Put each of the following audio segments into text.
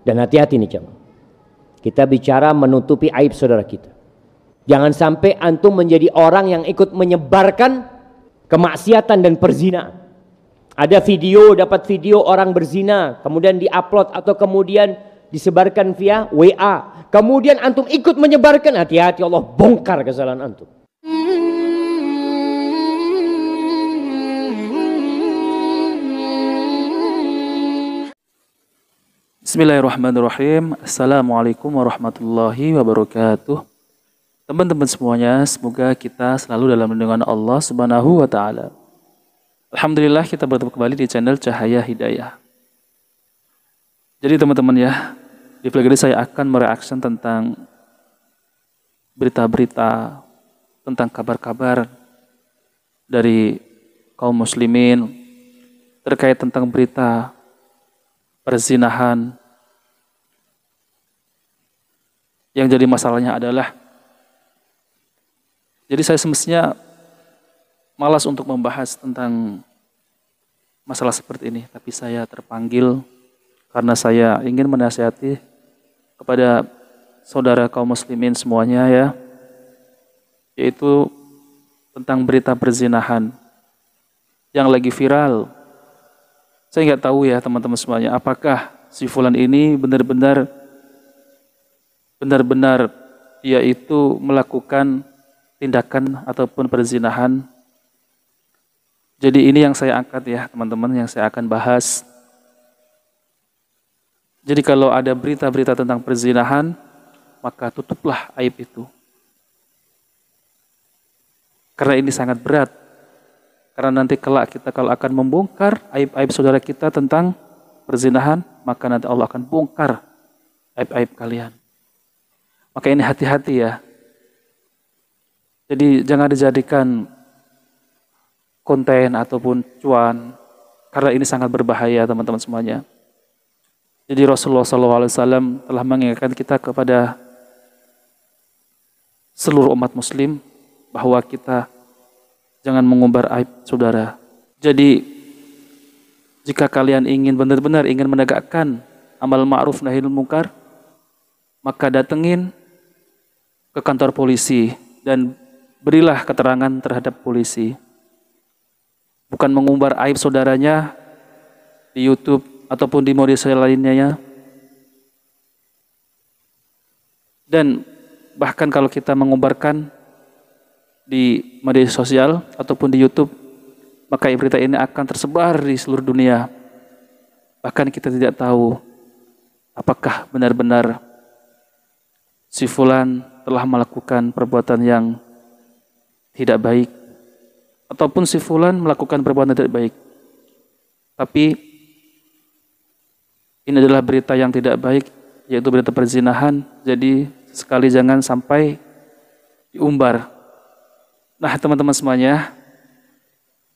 Dan hati-hati nih jemaah. Kita bicara menutupi aib saudara kita. Jangan sampai antum menjadi orang yang ikut menyebarkan kemaksiatan dan perzinahan. Ada video, dapat video orang berzina, kemudian diupload atau kemudian disebarkan via WA. Kemudian antum ikut menyebarkan, hati-hati Allah bongkar kesalahan antum. Bismillahirrahmanirrahim. Assalamualaikum warahmatullahi wabarakatuh. Teman-teman semuanya, semoga kita selalu dalam lindungan Allah Subhanahu wa taala. Alhamdulillah kita bertemu kembali di channel Cahaya Hidayah. Jadi teman-teman ya, di vlog ini saya akan mereaction tentang berita-berita, tentang kabar-kabar dari kaum muslimin terkait tentang berita perzinahan. Yang jadi masalahnya adalah, jadi saya semestinya malas untuk membahas tentang masalah seperti ini, tapi saya terpanggil karena saya ingin menasihati kepada saudara kaum muslimin semuanya ya, yaitu tentang berita perzinahan yang lagi viral. Saya nggak tahu ya teman-teman semuanya, apakah si fulan ini benar-benar dia itu melakukan tindakan ataupun perzinahan. Jadi ini yang saya angkat ya teman-teman, yang saya akan bahas. Jadi kalau ada berita-berita tentang perzinahan, maka tutuplah aib itu. Karena ini sangat berat. Karena nanti kelak kita kalau akan membongkar aib-aib saudara kita tentang perzinahan, maka nanti Allah akan bongkar aib-aib kalian. Maka ini hati-hati ya. Jadi jangan dijadikan konten ataupun cuan, karena ini sangat berbahaya teman-teman semuanya. Jadi Rasulullah SAW telah mengingatkan kita kepada seluruh umat muslim bahwa kita jangan mengumbar aib saudara. Jadi jika kalian ingin benar-benar ingin menegakkan amal ma'ruf nahi munkar, maka datengin ke kantor polisi dan berilah keterangan terhadap polisi. Bukan mengumbar aib saudaranya di YouTube ataupun di media sosial lainnya ya. Dan bahkan kalau kita mengumbarkan di media sosial ataupun di YouTube, maka berita ini akan tersebar di seluruh dunia. Bahkan kita tidak tahu apakah benar-benar si fulan telah melakukan perbuatan yang tidak baik, ataupun si fulan melakukan perbuatan tidak baik. Tapi ini adalah berita yang tidak baik, yaitu berita perzinahan. Jadi sekali jangan sampai diumbar. Nah teman-teman semuanya,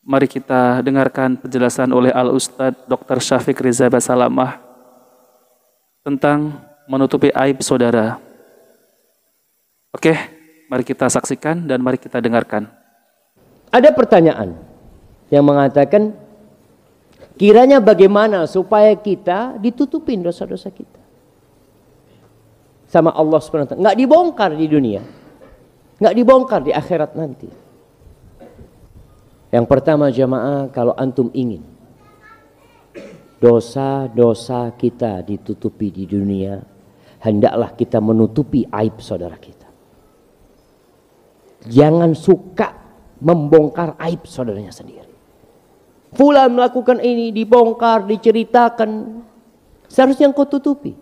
mari kita dengarkan penjelasan oleh Al-Ustadz Dr. Syafiq Riza Basalamah tentang menutupi aib saudara. Oke, mari kita saksikan dan mari kita dengarkan. Ada pertanyaan yang mengatakan, kiranya bagaimana supaya kita ditutupin dosa-dosa kita sama Allah SWT, nggak dibongkar di dunia, nggak dibongkar di akhirat nanti. Yang pertama jamaah, kalau antum ingin dosa-dosa kita ditutupi di dunia, hendaklah kita menutupi aib saudara kita. Jangan suka membongkar aib saudaranya sendiri. Fulan melakukan ini, dibongkar, diceritakan. Seharusnya engkau tutupi.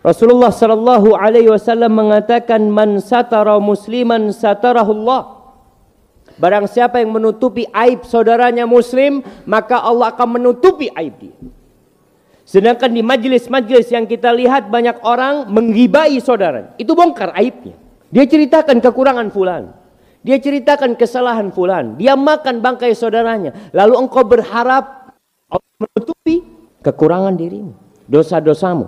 Rasulullah sallallahu alaihi wasallam mengatakan, man satara musliman satarahullah. Barang siapa yang menutupi aib saudaranya muslim, maka Allah akan menutupi aib dia. Sedangkan di majlis-majlis yang kita lihat, banyak orang menggibai saudara, itu bongkar aibnya. Dia ceritakan kekurangan fulan, dia ceritakan kesalahan fulan, dia makan bangkai saudaranya. Lalu engkau berharap Allah menutupi kekurangan dirimu, dosa-dosamu.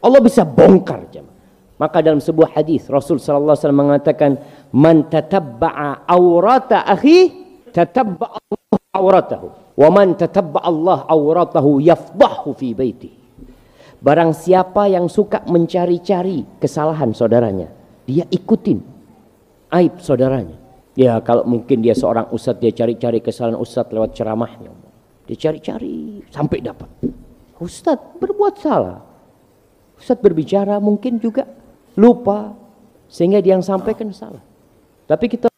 Allah bisa bongkar jemaah. Maka dalam sebuah hadis Rasul sallallahu alaihi wasallam mengatakan, man tatabba'a aurata akhi tatabba'a Allah auratahu, wa man tatabba'a Allah auratahu yafdahu fi baitihi. Barang siapa yang suka mencari-cari kesalahan saudaranya, dia ikutin aib saudaranya. Ya kalau mungkin dia seorang ustadz, dia cari-cari kesalahan ustadz lewat ceramahnya. Dia cari-cari sampai dapat. Ustadz berbuat salah. Ustadz berbicara mungkin juga lupa sehingga dia yang sampaikan salah. Tapi kita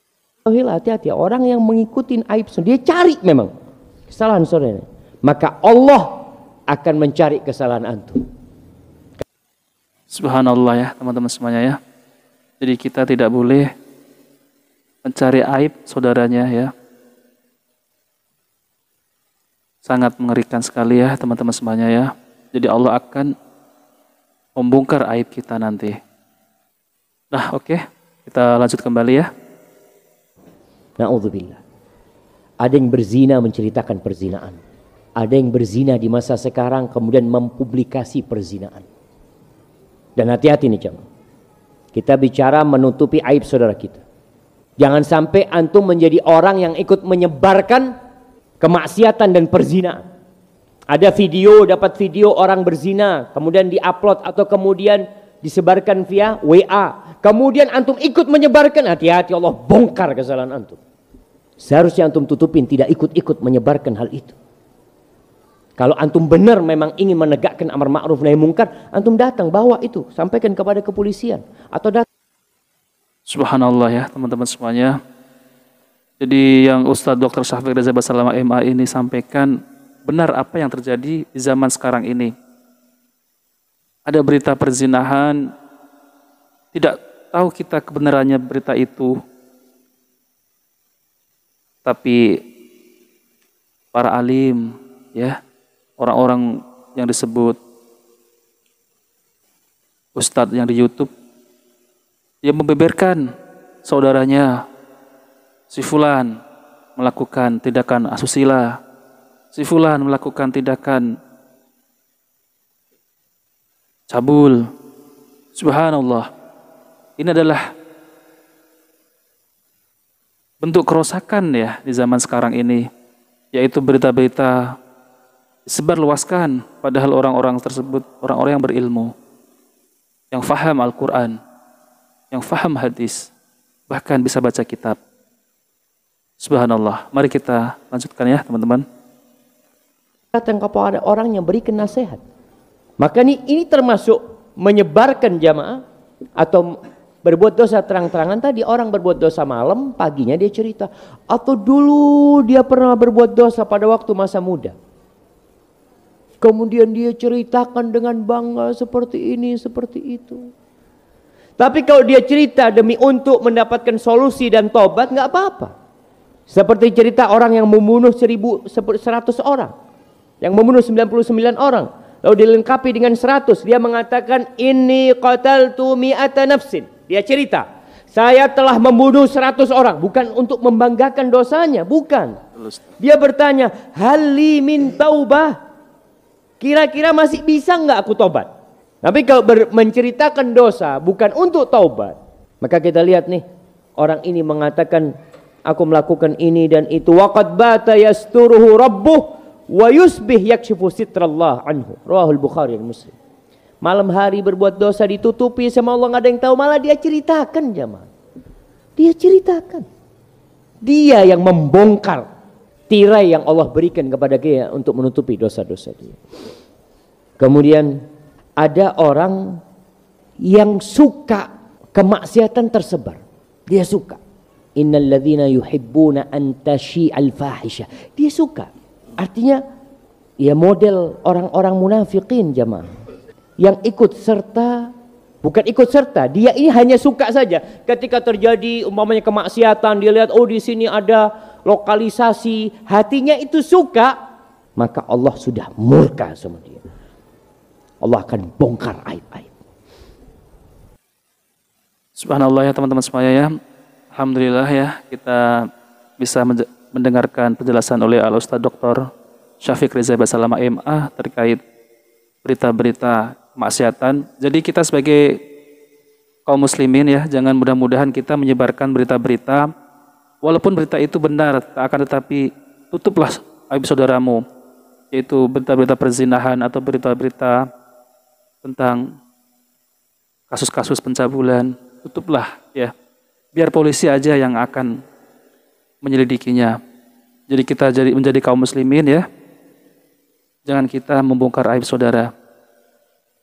hati-hati, orang yang mengikuti aib dia cari memang kesalahan saudaranya, maka Allah akan mencari kesalahan antum. Subhanallah ya teman-teman semuanya ya. Jadi kita tidak boleh mencari aib saudaranya ya. Sangat mengerikan sekali ya teman-teman semuanya ya. Jadi Allah akan membongkar aib kita nanti. Nah oke, kita lanjut kembali ya. Na'udzubillah. Ada yang berzina menceritakan perzinaan. Ada yang berzina di masa sekarang kemudian mempublikasi perzinaan. Dan hati-hati nih jemaah. Kita bicara menutupi aib saudara kita. Jangan sampai antum menjadi orang yang ikut menyebarkan kemaksiatan dan perzinaan. Ada video, dapat video orang berzina, kemudian diupload atau kemudian disebarkan via WA. Kemudian antum ikut menyebarkan, hati-hati Allah bongkar kesalahan antum. Seharusnya antum tutupin, tidak ikut-ikut menyebarkan hal itu. Kalau antum benar memang ingin menegakkan amar ma'ruf nahi munkar, antum datang bawa itu, sampaikan kepada kepolisian atau datang. Subhanallah ya teman-teman semuanya. Jadi yang Ustadz Dr. Syafiq Reza Basalamah MA ini sampaikan benar apa yang terjadi di zaman sekarang ini. Ada berita perzinahan, tidak tahu kita kebenarannya berita itu. Tapi para alim ya, orang-orang yang disebut ustadz yang di YouTube, dia membeberkan saudaranya si fulan melakukan tindakan asusila, si fulan melakukan tindakan cabul. Subhanallah. Ini adalah bentuk kerusakan ya di zaman sekarang ini, yaitu berita-berita disebarluaskan, padahal orang-orang tersebut orang-orang yang berilmu, yang faham Al-Quran, yang faham hadis, bahkan bisa baca kitab. Subhanallah. Mari kita lanjutkan ya teman-teman. Datang kepada orang yang berikan nasihat. Maka ini termasuk menyebarkan jamaah atau berbuat dosa terang-terangan. Tadi orang berbuat dosa malam, paginya dia cerita. Atau dulu dia pernah berbuat dosa pada waktu masa muda. Kemudian dia ceritakan dengan bangga seperti ini, seperti itu. Tapi kalau dia cerita demi untuk mendapatkan solusi dan tobat, nggak apa-apa. Seperti cerita orang yang membunuh 1.100 orang. Yang membunuh 99 orang. Lalu dilengkapi dengan 100. Dia mengatakan, Inni qataltu mi'ata nafsin. Dia cerita, saya telah membunuh 100 orang. Bukan untuk membanggakan dosanya, bukan. Dia bertanya, Hali min taubah. Kira-kira masih bisa nggak aku tobat? Tapi kalau menceritakan dosa bukan untuk taubat, maka kita lihat nih, orang ini mengatakan, aku melakukan ini dan itu. Waqad bata yasturuhu rabbuh wa yusbih yakshifu sitrallah anhu. Rawahul Bukhari dan Muslim. Malam hari berbuat dosa ditutupi sama Allah, nggak ada yang tahu, malah dia ceritakan jemaah. Dia ceritakan. Dia yang membongkar tirai yang Allah berikan kepada dia untuk menutupi dosa-dosa dia. Kemudian ada orang yang suka kemaksiatan tersebar. Dia suka. Innal ladzina yuhibbuna an tashi'al fahisha. Dia suka. Artinya ya model orang-orang munafikin jemaah. Yang ikut serta, bukan ikut serta, dia ini hanya suka saja. Ketika terjadi umpamanya kemaksiatan, dia lihat oh di sini ada lokalisasi, hatinya itu suka, maka Allah sudah murka sama dia. Allah akan bongkar aib-aib. Subhanallah ya teman-teman semuanya ya. Alhamdulillah ya kita bisa mendengarkan penjelasan oleh Al-Ustadz Dr. Syafiq Reza Basalamah MA terkait berita-berita kemaksiatan. Jadi kita sebagai kaum muslimin ya, jangan mudah-mudahan kita menyebarkan berita-berita walaupun berita itu benar, akan tetapi tutuplah aib saudaramu, yaitu berita-berita perzinahan atau berita-berita tentang kasus-kasus pencabulan, tutuplah ya. Biar polisi aja yang akan menyelidikinya. Jadi kita menjadi kaum muslimin ya. Jangan kita membongkar aib saudara.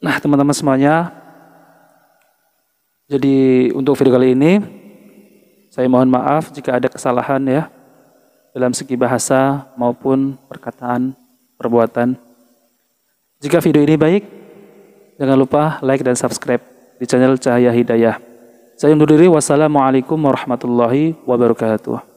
Nah, teman-teman semuanya, jadi untuk video kali ini saya mohon maaf jika ada kesalahan ya dalam segi bahasa maupun perkataan, perbuatan. Jika video ini baik, jangan lupa like dan subscribe di channel Cahaya Hidayah. Saya undur diri. Wassalamualaikum warahmatullahi wabarakatuh.